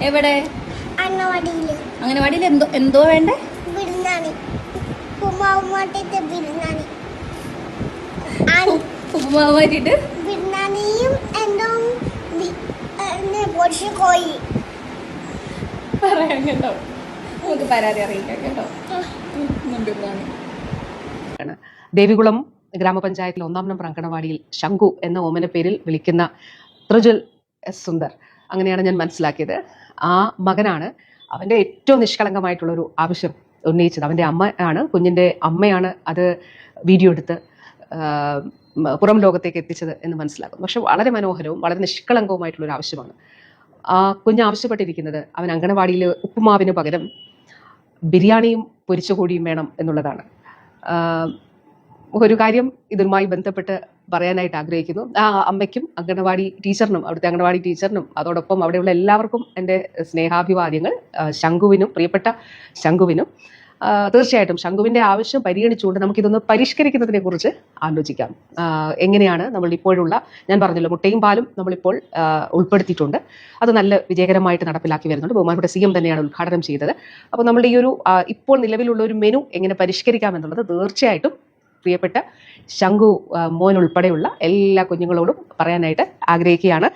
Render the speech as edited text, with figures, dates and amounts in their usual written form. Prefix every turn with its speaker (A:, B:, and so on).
A: എവിടെ? അംഗനവാടിയിൽ എന്തോ എന്തോ വേണ്ടേ? ഉപ്പുമാവ് മാറ്റിട്ട് പറയാൻ കേട്ടോ, നമുക്ക് പരാതി അറിയിക്കാം കേട്ടോ.
B: ദേവികുളം ഗ്രാമപഞ്ചായത്തിലെ 1-ാം നമ്പർ അങ്കണവാടിയിൽ ശംഖു എന്ന ഓമന പേരിൽ വിളിക്കുന്ന ത്രിജുൽ എസ് സുന്ദർ, അങ്ങനെയാണ് ഞാൻ മനസ്സിലാക്കിയത്. ആ മകനാണ് അവൻ്റെ ഏറ്റവും നിഷ്കളങ്കമായിട്ടുള്ളൊരു ആവശ്യം ഉന്നയിച്ചത്. അവൻ്റെ അമ്മയാണ്, കുഞ്ഞിൻ്റെ അമ്മയാണ് അത് വീഡിയോ എടുത്ത് പുറം ലോകത്തേക്ക് എത്തിച്ചത് എന്ന് മനസ്സിലാക്കുന്നു. പക്ഷെ വളരെ മനോഹരവും വളരെ നിഷ്കളങ്കവുമായിട്ടുള്ളൊരു ആവശ്യമാണ്. ആ കുഞ്ഞ് ആവശ്യപ്പെട്ടിരിക്കുന്നത് അവൻ അങ്കണവാടിയിൽ ഉപ്പുമാവിന് പകരം ബിരിയാണിയും പൊരിച്ചുകൂടിയും വേണം എന്നുള്ളതാണ്. ഒരു കാര്യം ഇതുമായി ബന്ധപ്പെട്ട് പറയാനായിട്ട് ആഗ്രഹിക്കുന്നു. ആ അമ്മയ്ക്കും അങ്കണവാടി ടീച്ചറിനും, അവിടുത്തെ അങ്കണവാടി ടീച്ചറിനും അതോടൊപ്പം അവിടെയുള്ള എല്ലാവർക്കും എൻ്റെ സ്നേഹാഭിവാദ്യങ്ങൾ. ശംഖുവിനും, പ്രിയപ്പെട്ട ശംഖുവിനും തീർച്ചയായിട്ടും ശംഖുവിൻ്റെ ആവശ്യം പരിഗണിച്ചുകൊണ്ട് നമുക്കിതൊന്ന് പരിഷ്കരിക്കുന്നതിനെ കുറിച്ച് ആലോചിക്കാം. എങ്ങനെയാണ് നമ്മൾ ഇപ്പോഴുള്ള, ഞാൻ പറഞ്ഞല്ലോ, മുട്ടയും പാലും നമ്മളിപ്പോൾ ഉൾപ്പെടുത്തിയിട്ടുണ്ട്. അത് നല്ല വിജയകരമായിട്ട് നടപ്പിലാക്കി വരുന്നുണ്ട്. ബഹുമാനപ്പെട്ട CM തന്നെയാണ് ഉദ്ഘാടനം ചെയ്തത്. അപ്പോൾ നമ്മളുടെ ഈ ഒരു ഇപ്പോൾ നിലവിലുള്ള ഒരു മെനു എങ്ങനെ പരിഷ്കരിക്കാം എന്നുള്ളത് തീർച്ചയായിട്ടും പ്രിയപ്പെട്ട ശംഖു മോൻ ഉൾപ്പെടെയുള്ള എല്ലാ കുഞ്ഞുങ്ങളോടും പറയാനായിട്ട് ആഗ്രഹിക്കുകയാണ്.